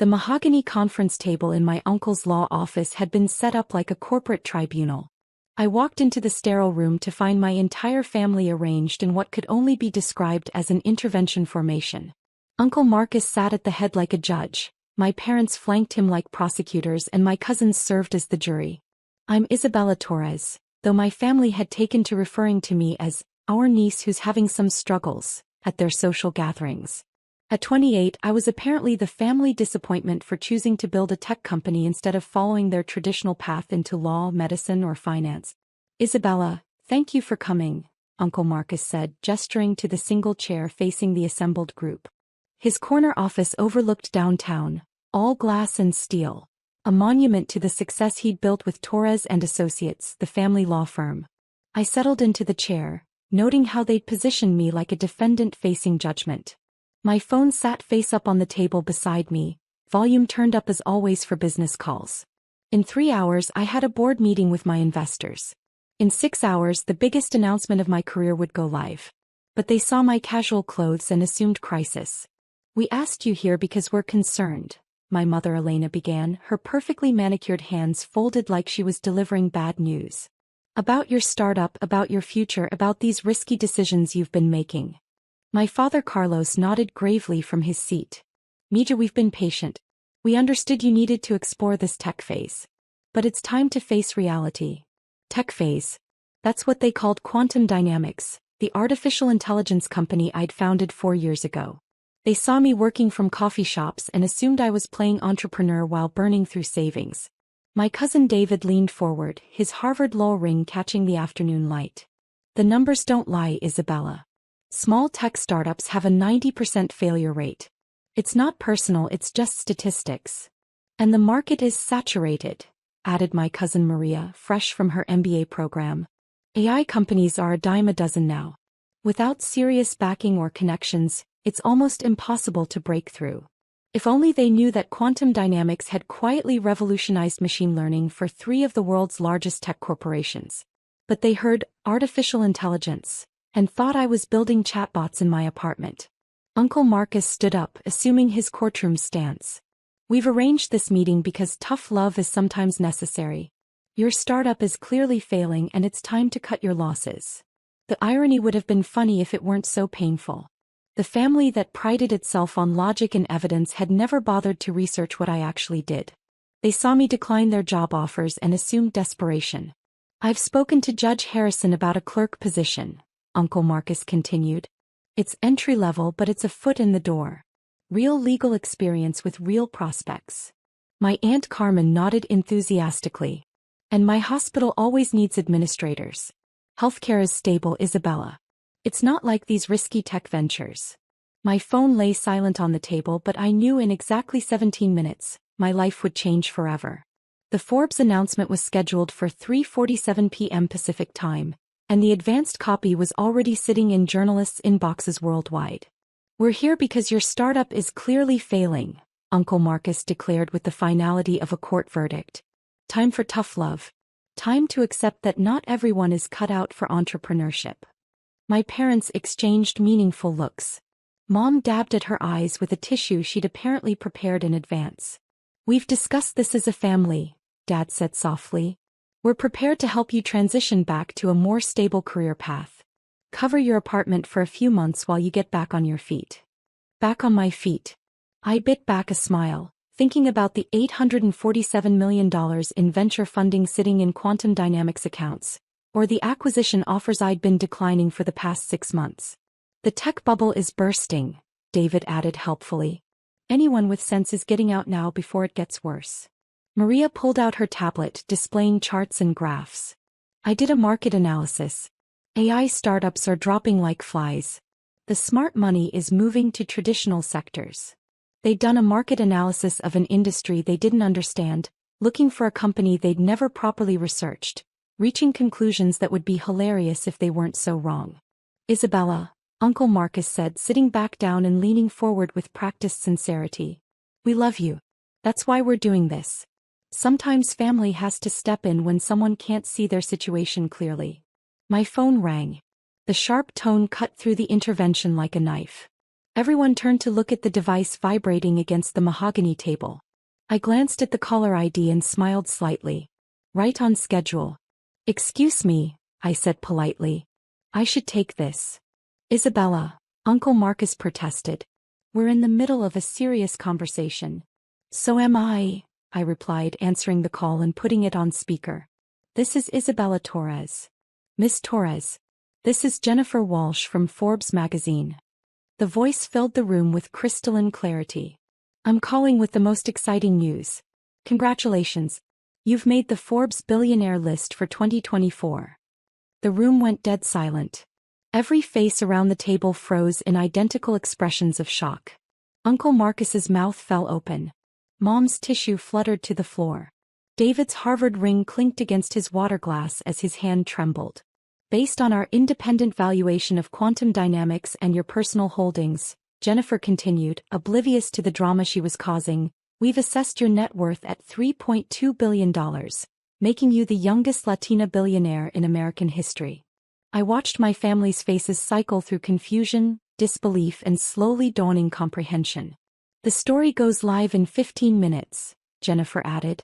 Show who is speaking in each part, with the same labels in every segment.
Speaker 1: The mahogany conference table in my uncle's law office had been set up like a corporate tribunal. I walked into the sterile room to find my entire family arranged in what could only be described as an intervention formation. Uncle Marcus sat at the head like a judge, my parents flanked him like prosecutors, and my cousins served as the jury. I'm Isabella Torres, though my family had taken to referring to me as our niece who's having some struggles at their social gatherings. At 28, I was apparently the family disappointment for choosing to build a tech company instead of following their traditional path into law, medicine, or finance. Isabella, thank you for coming, Uncle Marcus said, gesturing to the single chair facing the assembled group. His corner office overlooked downtown, all glass and steel, a monument to the success he'd built with Torres and Associates, the family law firm. I settled into the chair, noting how they'd positioned me like a defendant facing judgment. My phone sat face up on the table beside me, volume turned up as always for business calls. In 3 hours I had a board meeting with my investors. In 6 hours the biggest announcement of my career would go live. But they saw my casual clothes and assumed crisis. We asked you here because we're concerned, my mother Elena began, her perfectly manicured hands folded like she was delivering bad news. About your startup, about your future, about these risky decisions you've been making. My father Carlos nodded gravely from his seat. Mija, we've been patient. We understood you needed to explore this tech phase. But it's time to face reality. Tech phase. That's what they called Quantum Dynamics, the artificial intelligence company I'd founded 4 years ago. They saw me working from coffee shops and assumed I was playing entrepreneur while burning through savings. My cousin David leaned forward, his Harvard law ring catching the afternoon light. The numbers don't lie, Isabella. Small tech startups have a 90% failure rate. It's not personal, it's just statistics. And the market is saturated, added my cousin Maria, fresh from her MBA program. AI companies are a dime a dozen now. Without serious backing or connections, it's almost impossible to break through. If only they knew that quantum dynamics had quietly revolutionized machine learning for 3 of the world's largest tech corporations. But they heard artificial intelligence and thought I was building chatbots in my apartment. Uncle Marcus stood up, assuming his courtroom stance. We've arranged this meeting because tough love is sometimes necessary. Your startup is clearly failing and it's time to cut your losses. The irony would have been funny if it weren't so painful. The family that prided itself on logic and evidence had never bothered to research what I actually did. They saw me decline their job offers and assumed desperation. I've spoken to Judge Harrison about a clerk position, Uncle Marcus continued. It's entry-level, but it's a foot in the door. Real legal experience with real prospects. My Aunt Carmen nodded enthusiastically. And my hospital always needs administrators. Healthcare is stable, Isabella. It's not like these risky tech ventures. My phone lay silent on the table, but I knew in exactly 17 minutes, my life would change forever. The Forbes announcement was scheduled for 3:47 p.m. Pacific Time, and the advanced copy was already sitting in journalists' inboxes worldwide. We're here because your startup is clearly failing, Uncle Marcus declared with the finality of a court verdict. Time for tough love. Time to accept that not everyone is cut out for entrepreneurship. My parents exchanged meaningful looks. Mom dabbed at her eyes with a tissue she'd apparently prepared in advance. We've discussed this as a family, Dad said softly. We're prepared to help you transition back to a more stable career path. Cover your apartment for a few months while you get back on your feet. Back on my feet. I bit back a smile, thinking about the $847 million in venture funding sitting in Quantum Dynamics accounts, or the acquisition offers I'd been declining for the past 6 months. The tech bubble is bursting, David added helpfully. Anyone with sense is getting out now before it gets worse. Maria pulled out her tablet, displaying charts and graphs. I did a market analysis. AI startups are dropping like flies. The smart money is moving to traditional sectors. They'd done a market analysis of an industry they didn't understand, looking for a company they'd never properly researched, reaching conclusions that would be hilarious if they weren't so wrong. Isabella, Uncle Marcus said, sitting back down and leaning forward with practiced sincerity. We love you. That's why we're doing this. Sometimes family has to step in when someone can't see their situation clearly. My phone rang. The sharp tone cut through the intervention like a knife. Everyone turned to look at the device vibrating against the mahogany table. I glanced at the caller ID and smiled slightly. Right on schedule. Excuse me, I said politely. I should take this. Isabella, Uncle Marcus protested. We're in the middle of a serious conversation. So am I replied, answering the call and putting it on speaker. This is Isabella Torres. Miss Torres. This is Jennifer Walsh from Forbes magazine. The voice filled the room with crystalline clarity. I'm calling with the most exciting news. Congratulations. You've made the Forbes billionaire list for 2024. The room went dead silent. Every face around the table froze in identical expressions of shock. Uncle Marcus's mouth fell open. Mom's tissue fluttered to the floor. David's Harvard ring clinked against his water glass as his hand trembled. Based on our independent valuation of quantum dynamics and your personal holdings, Jennifer continued, oblivious to the drama she was causing, we've assessed your net worth at $3.2 billion, making you the youngest Latina billionaire in American history. I watched my family's faces cycle through confusion, disbelief, and slowly dawning comprehension. The story goes live in 15 minutes, Jennifer added.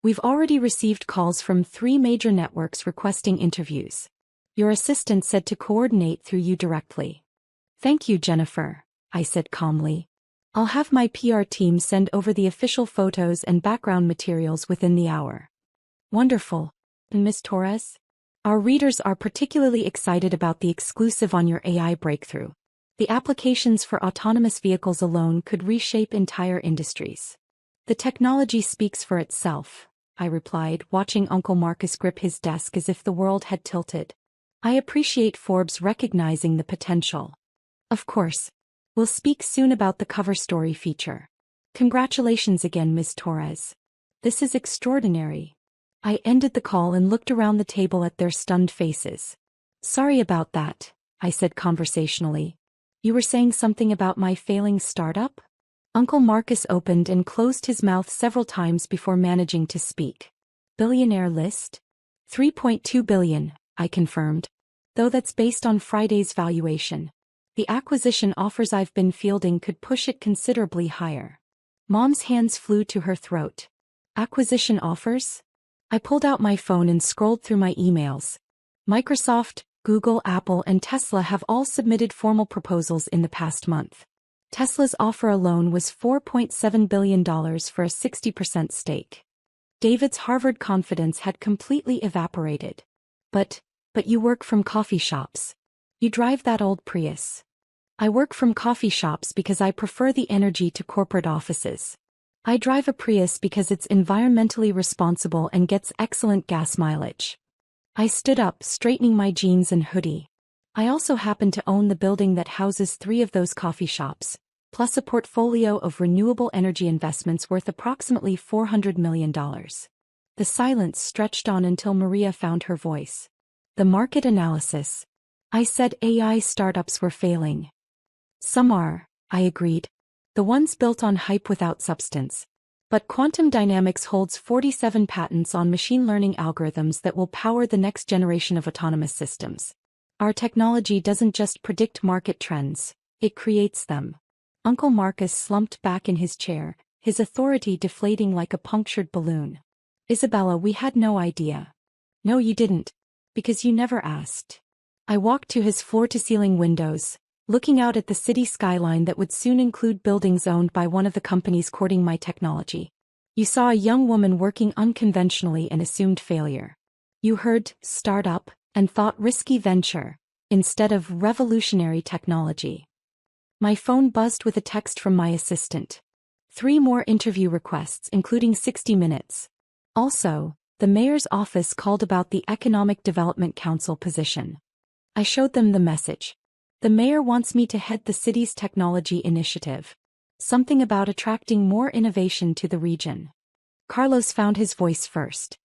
Speaker 1: We've already received calls from 3 major networks requesting interviews. Your assistant said to coordinate through you directly. Thank you, Jennifer, I said calmly. I'll have my PR team send over the official photos and background materials within the hour. Wonderful. And Ms. Torres? Our readers are particularly excited about the exclusive on your AI breakthrough. The applications for autonomous vehicles alone could reshape entire industries. The technology speaks for itself, I replied, watching Uncle Marcus grip his desk as if the world had tilted. I appreciate Forbes recognizing the potential. Of course. We'll speak soon about the cover story feature. Congratulations again, Ms. Torres. This is extraordinary. I ended the call and looked around the table at their stunned faces. Sorry about that, I said conversationally. You were saying something about my failing startup? Uncle Marcus opened and closed his mouth several times before managing to speak. Billionaire list? 3.2 billion, I confirmed. Though that's based on Friday's valuation. The acquisition offers I've been fielding could push it considerably higher. Mom's hands flew to her throat. Acquisition offers? I pulled out my phone and scrolled through my emails. Microsoft, Google, Apple, and Tesla have all submitted formal proposals in the past month. Tesla's offer alone was $4.7 billion for a 60% stake. David's Harvard confidence had completely evaporated. But you work from coffee shops. You drive that old Prius. I work from coffee shops because I prefer the energy to corporate offices. I drive a Prius because it's environmentally responsible and gets excellent gas mileage. I stood up, straightening my jeans and hoodie. I also happen to own the building that houses 3 of those coffee shops, plus a portfolio of renewable energy investments worth approximately $400 million. The silence stretched on until Maria found her voice. The market analysis. I said AI startups were failing. Some are, I agreed. The ones built on hype without substance. But quantum dynamics holds 47 patents on machine learning algorithms that will power the next generation of autonomous systems. Our technology doesn't just predict market trends, it creates them. Uncle Marcus slumped back in his chair, his authority deflating like a punctured balloon. Isabella, we had no idea. No, you didn't. Because you never asked. I walked to his floor-to-ceiling windows, looking out at the city skyline that would soon include buildings owned by one of the companies courting my technology. You saw a young woman working unconventionally and assumed failure. You heard startup and thought risky venture, instead of revolutionary technology. My phone buzzed with a text from my assistant. 3 more interview requests, including 60 minutes. Also, the mayor's office called about the Economic Development Council position. I showed them the message. The mayor wants me to head the city's technology initiative. Something about attracting more innovation to the region. Carlos found his voice first.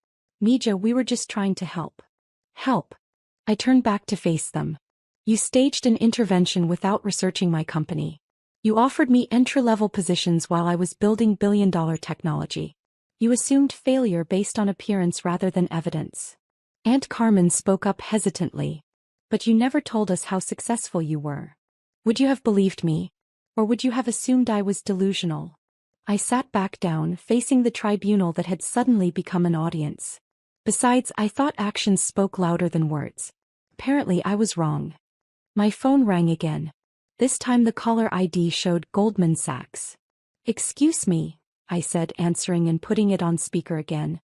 Speaker 1: Mija, we were just trying to help. Help. I turned back to face them. You staged an intervention without researching my company. You offered me entry-level positions while I was building billion-dollar technology. You assumed failure based on appearance rather than evidence. Aunt Carmen spoke up hesitantly. But you never told us how successful you were. Would you have believed me? Or would you have assumed I was delusional? I sat back down, facing the tribunal that had suddenly become an audience. Besides, I thought actions spoke louder than words. Apparently I was wrong. My phone rang again. This time the caller ID showed Goldman Sachs. "Excuse me," I said, answering and putting it on speaker again.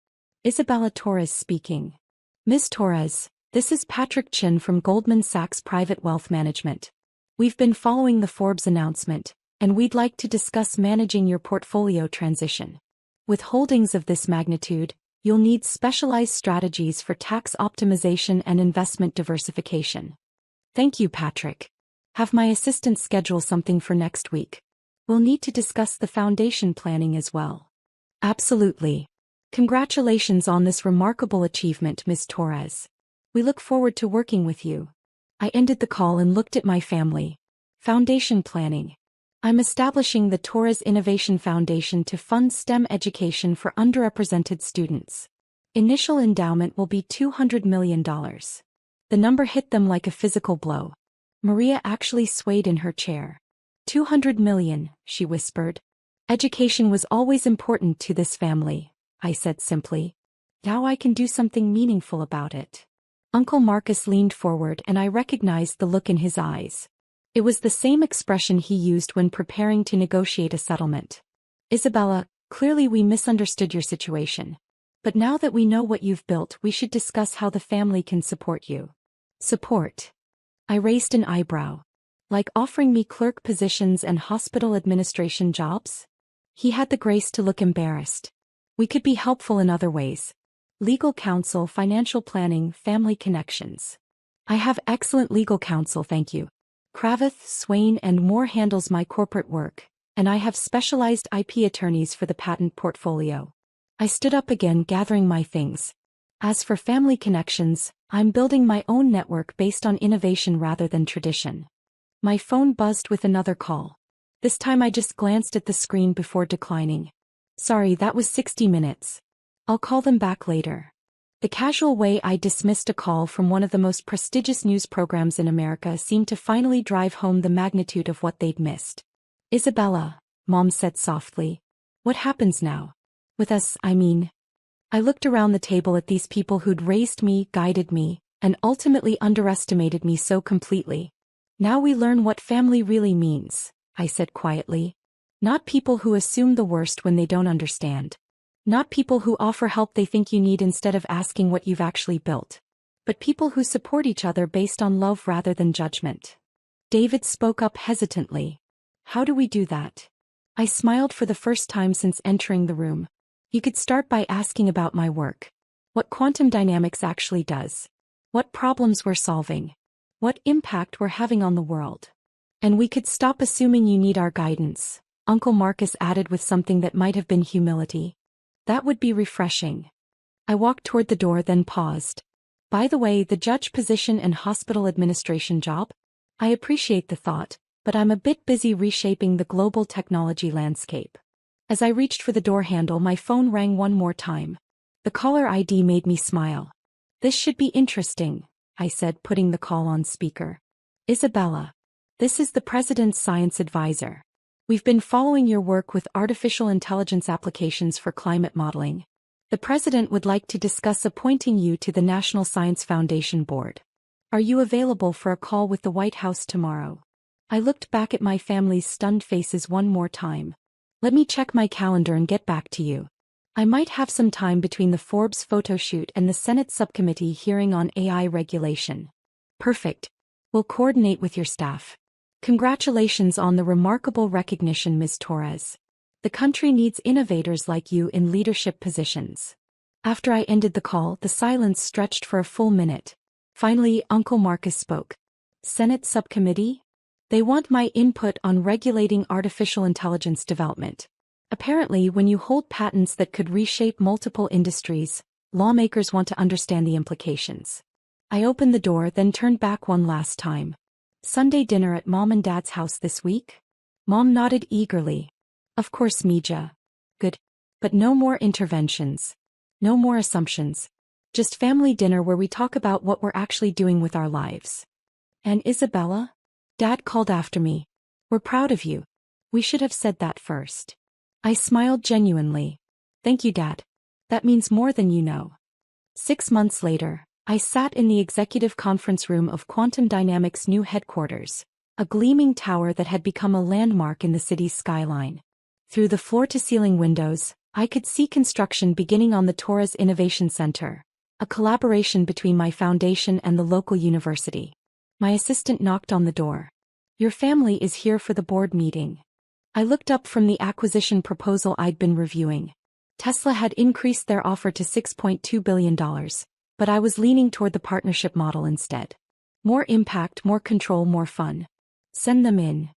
Speaker 1: "Isabella Torres speaking." "Ms. Torres, this is Patrick Chin from Goldman Sachs Private Wealth Management. We've been following the Forbes announcement, and we'd like to discuss managing your portfolio transition. With holdings of this magnitude, you'll need specialized strategies for tax optimization and investment diversification." "Thank you, Patrick. Have my assistant schedule something for next week. We'll need to discuss the foundation planning as well." "Absolutely. Congratulations on this remarkable achievement, Ms. Torres. We look forward to working with you." I ended the call and looked at my family. "Foundation planning. I'm establishing the Torres Innovation Foundation to fund STEM education for underrepresented students. Initial endowment will be $200 million. The number hit them like a physical blow. Maria actually swayed in her chair. $200 million, she whispered. "Education was always important to this family," I said simply. "Now I can do something meaningful about it." Uncle Marcus leaned forward and I recognized the look in his eyes. It was the same expression he used when preparing to negotiate a settlement. "Isabella, clearly we misunderstood your situation. But now that we know what you've built, we should discuss how the family can support you." "Support?" I raised an eyebrow. "Like offering me clerk positions and hospital administration jobs?" He had the grace to look embarrassed. "We could be helpful in other ways. Legal counsel, financial planning, family connections." "I have excellent legal counsel, thank you. Cravath, Swain and Moore handles my corporate work, and I have specialized IP attorneys for the patent portfolio." I stood up again, gathering my things. "As for family connections, I'm building my own network based on innovation rather than tradition." My phone buzzed with another call. This time I just glanced at the screen before declining. "Sorry, that was 60 minutes. I'll call them back later." The casual way I dismissed a call from one of the most prestigious news programs in America seemed to finally drive home the magnitude of what they'd missed. "Isabella," Mom said softly. "What happens now? With us, I mean." I looked around the table at these people who'd raised me, guided me, and ultimately underestimated me so completely. "Now we learn what family really means," I said quietly. "Not people who assume the worst when they don't understand. Not people who offer help they think you need instead of asking what you've actually built. But people who support each other based on love rather than judgment." David spoke up hesitantly. "How do we do that?" I smiled for the first time since entering the room. "You could start by asking about my work. What quantum dynamics actually does. What problems we're solving. What impact we're having on the world. And we could stop assuming you need our guidance," Uncle Marcus added with something that might have been humility. "That would be refreshing." I walked toward the door, then paused. "By the way, the judge position and hospital administration job? I appreciate the thought, but I'm a bit busy reshaping the global technology landscape." As I reached for the door handle, my phone rang one more time. The caller ID made me smile. "This should be interesting," I said, putting the call on speaker. "Isabella. This is the President's Science Advisor. We've been following your work with artificial intelligence applications for climate modeling. The President would like to discuss appointing you to the National Science Foundation Board. Are you available for a call with the White House tomorrow?" I looked back at my family's stunned faces one more time. "Let me check my calendar and get back to you. I might have some time between the Forbes photo shoot and the Senate subcommittee hearing on AI regulation." "Perfect. We'll coordinate with your staff. Congratulations on the remarkable recognition, Ms. Torres. The country needs innovators like you in leadership positions." After I ended the call, the silence stretched for a full minute. Finally, Uncle Marcus spoke. "Senate subcommittee? They want my input on regulating artificial intelligence development. Apparently, when you hold patents that could reshape multiple industries, lawmakers want to understand the implications." I opened the door, then turned back one last time. "Sunday dinner at Mom and Dad's house this week?" Mom nodded eagerly. "Of course, Mija. Good. But no more interventions. No more assumptions. Just family dinner where we talk about what we're actually doing with our lives." "And Isabella?" Dad called after me. "We're proud of you. We should have said that first. I smiled genuinely. Thank you, Dad. That means more than you know. 6 months later, I sat in the executive conference room of Quantum Dynamics' new headquarters, a gleaming tower that had become a landmark in the city's skyline. Through the floor-to-ceiling windows, I could see construction beginning on the Torres Innovation Center, a collaboration between my foundation and the local university. My assistant knocked on the door. Your family is here for the board meeting. I looked up from the acquisition proposal I'd been reviewing. Tesla had increased their offer to $6.2 billion, but I was leaning toward the partnership model instead. More impact, more control, more fun. Send them in.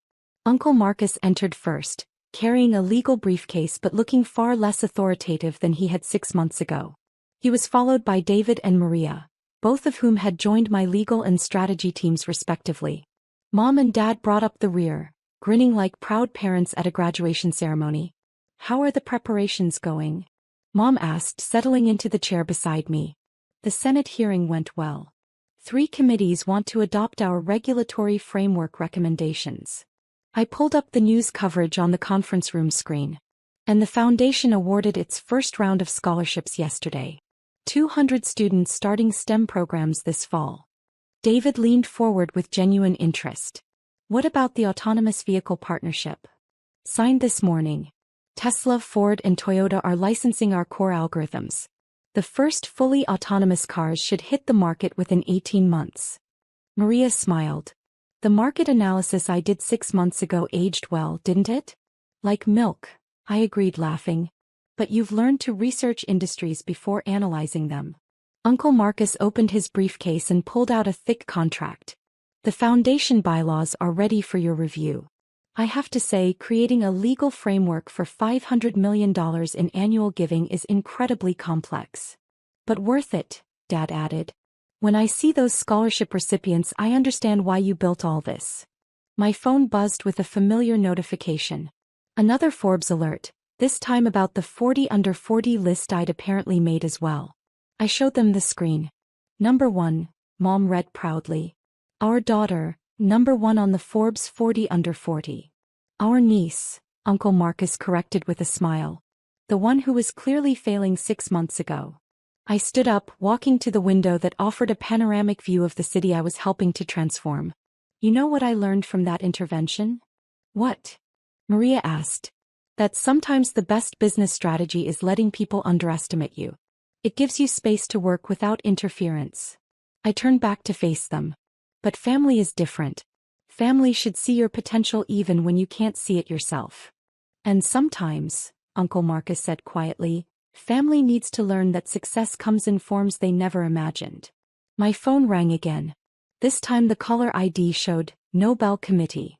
Speaker 1: Uncle Marcus entered first, carrying a legal briefcase but looking far less authoritative than he had 6 months ago. He was followed by David and Maria, both of whom had joined my legal and strategy teams respectively. Mom and Dad brought up the rear, grinning like proud parents at a graduation ceremony. How are the preparations going? Mom asked, settling into the chair beside me. The Senate hearing went well. 3 committees want to adopt our regulatory framework recommendations. I pulled up the news coverage on the conference room screen. And the foundation awarded its first round of scholarships yesterday. 200 students starting STEM programs this fall. David leaned forward with genuine interest. What about the autonomous vehicle partnership? Signed this morning. Tesla, Ford, and Toyota are licensing our core algorithms. The first fully autonomous cars should hit the market within 18 months. Maria smiled. The market analysis I did 6 months ago aged well, didn't it? Like milk, I agreed, laughing. But you've learned to research industries before analyzing them. Uncle Marcus opened his briefcase and pulled out a thick contract. The foundation bylaws are ready for your review. I have to say, creating a legal framework for $500 million in annual giving is incredibly complex. But worth it, Dad added. When I see those scholarship recipients, I understand why you built all this. My phone buzzed with a familiar notification. Another Forbes alert, this time about the 40 under 40 list I'd apparently made as well. I showed them the screen. Number 1, Mom read proudly. Our daughter, number 1 on the Forbes 40 under 40. Our niece, Uncle Marcus corrected with a smile. The one who was clearly failing 6 months ago. I stood up, walking to the window that offered a panoramic view of the city I was helping to transform. You know what I learned from that intervention? What? Maria asked. That sometimes the best business strategy is letting people underestimate you. It gives you space to work without interference. I turned back to face them. But family is different. Family should see your potential even when you can't see it yourself. And sometimes, Uncle Marcus said quietly, family needs to learn that success comes in forms they never imagined. My phone rang again. This time the caller ID showed, Nobel Committee.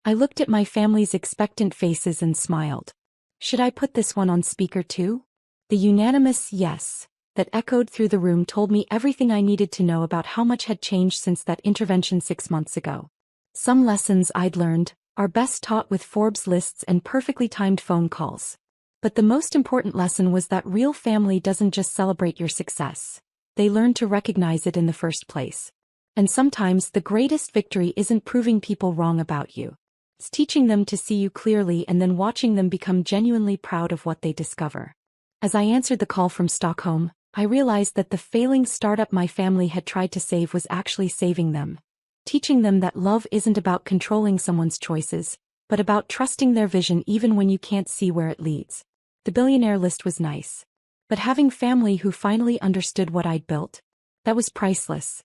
Speaker 1: I looked at my family's expectant faces and smiled. Should I put this one on speaker too? The unanimous yes that echoed through the room told me everything I needed to know about how much had changed since that intervention 6 months ago. Some lessons I'd learned are best taught with Forbes lists and perfectly timed phone calls. But the most important lesson was that real family doesn't just celebrate your success. They learn to recognize it in the first place. And sometimes the greatest victory isn't proving people wrong about you. It's teaching them to see you clearly and then watching them become genuinely proud of what they discover. As I answered the call from Stockholm, I realized that the failing startup my family had tried to save was actually saving them. Teaching them that love isn't about controlling someone's choices, but about trusting their vision even when you can't see where it leads. The billionaire list was nice. But having family who finally understood what I'd built, that was priceless.